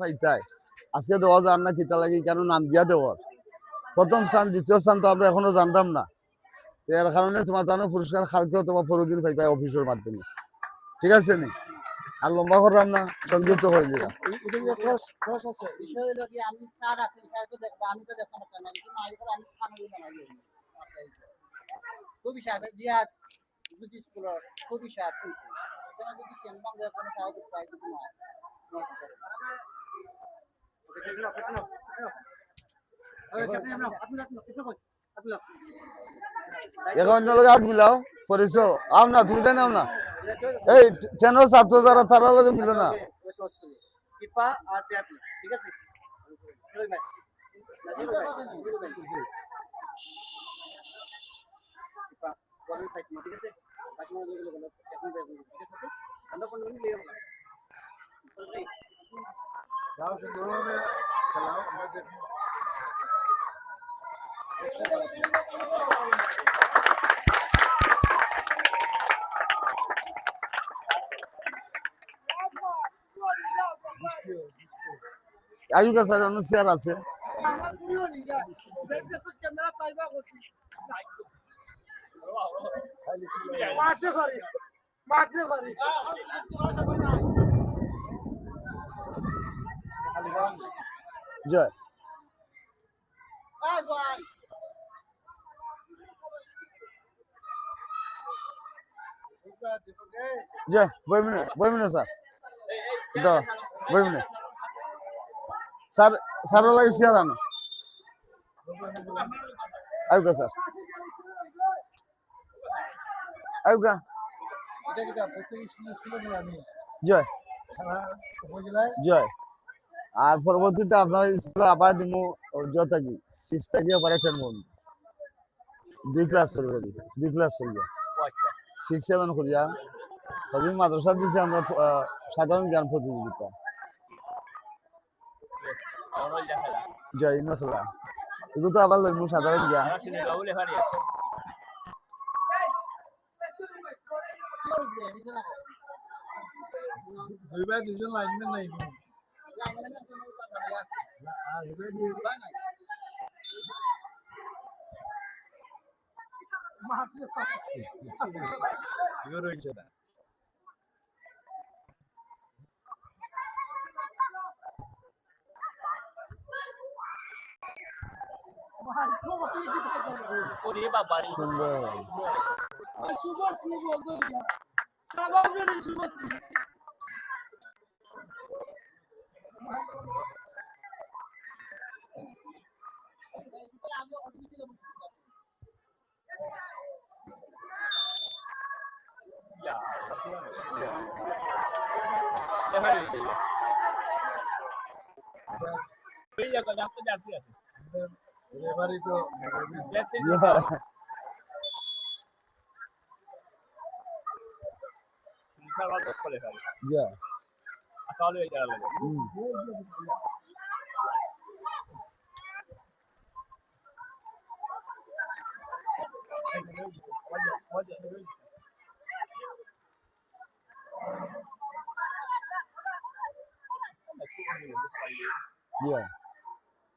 পাইতাই আজকে দেওয়া যান না কিতা লাগি কেন নাম দিয়া দেওয়ার প্রথম স্থান দ্বিতীয় স্থান তো আমরা এখনো জানতাম না এর কারণে তোমার জানো পুরস্কার কালকেও তোমার পরদিন পাইপাই অফিসের মাধ্যমে ঠিক আছে নি আর লম্বা করলাম না সংযুক্ত করে দিলাম খুবই সাথে জিয়া দুটি স্কুলের খুবই সাথে এখানে যদি কেমন এখানে সাহায্য পাই কিছু নয় এখন লোক হাত মিলাও পরিচ আও না তুমি তাই নাও না এই ট্রেনের ছাত্র যারা তারা লোকে মিলে না কিপা আর পেপি ঠিক আছে আয়ুকা স্যার অন্য চেয়ার আছে জয় জয় বই মিনে স্যার বই মিনে স্যার স্যার লাগে চেয়ার আনো আয়ুকা স্যার আয়ুকা জয় জয় আর পরবর্তীতে আপনার স্কুলে আবার দিব যত কি 6 তারিখে অপারেশন করব 2 ক্লাস করব 2 ক্লাস করব 6 7 করিয়া ওদিন মাদ্রাসা দিছে আমরা সাধারণ জ্ঞান প্রতিযোগিতা জয় নখলা এগুলো তো আবার লইমু সাধারণ জ্ঞান দুজন লাইনম্যান নাই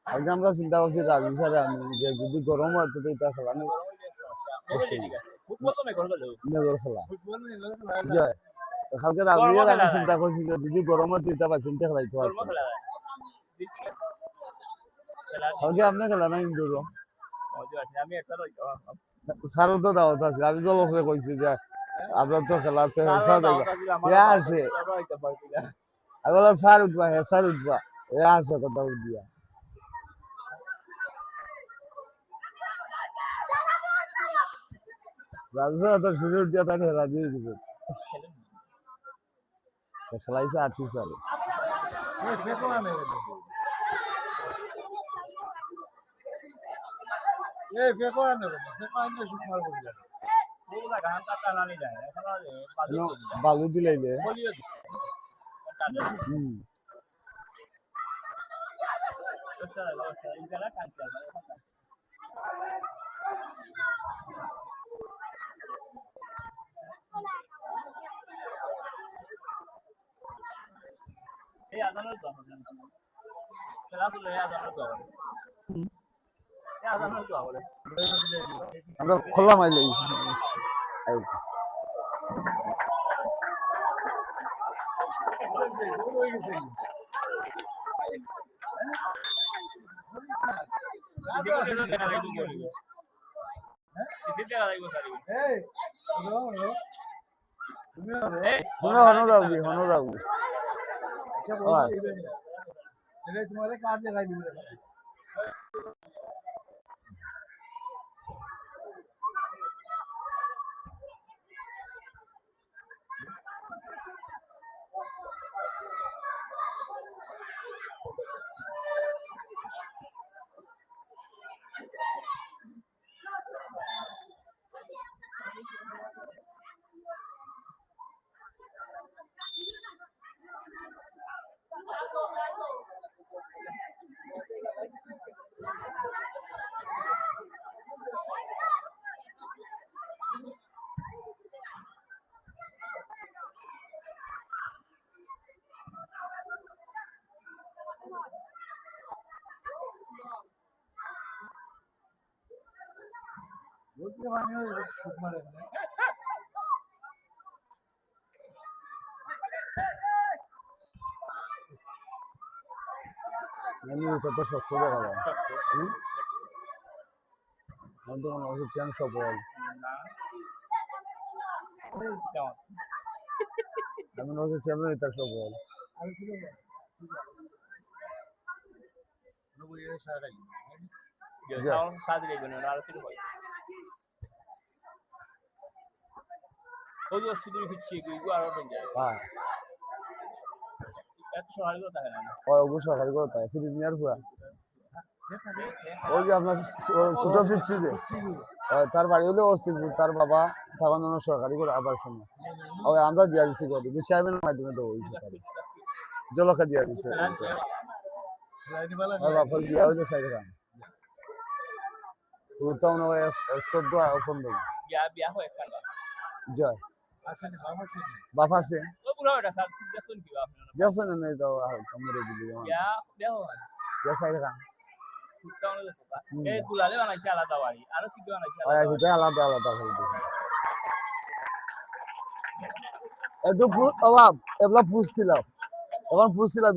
আগে আমরা চিন্তা করছি রাজু স্যারে আমি যে যদি গরম হয় তো এটা খেলা নেগর খেলা জয় কালকে রাজুর আমি চিন্তা করছি যে যদি গরম হয় তো এটা বা চিন্তা খেলাইতে পারবো কালকে আপনি খেলা না ইনডোর স্যারও তো দাওয়াত আছে আমি তো লোকরে কইছি যে আপনার তো খেলাতে আসে আমি বললাম স্যার উঠবা হ্যাঁ স্যার উঠবা আসে কথা দিয়া রাজু স্যার তো শুরু উঠিয়া তাকে রাজি হয়ে গেছে খেলাইছে আটটি স্যার বালু দিলাইলে এই আদালত আমরা খোলা মাইলে তোমরা হনো যাওগি तुम्हारे काट लगाई दी কত সত্য দেখা যায় আমাদের মনে হচ্ছে চ্যান সফল আমি মনে হচ্ছে চ্যান তার সফল হ্যাঁ সরকারি করে তাই ফ্রিজ নেওয়ার পুরা ওই যে আপনার ছোট ফিরছি যে তার বাড়ি হলে অস্তিত্ব তার বাবা তখন সরকারি করে আবার শুনে ওই আমরা দিয়া দিচ্ছি করি চেয়ারম্যানের মাধ্যমে দেবো ওই সরকারি জলকা দিয়া দিচ্ছে বাপর বিয়া হইলে সাইড খান ওটা মনে হয় 14 আর 15 জয় বাপ আছে দেখছেন না এটা কামড়ে দিলি সাইড খান আলাদা আলাদা একটু অভাব এগুলা পুষছিলাম এখন পুষছিলাম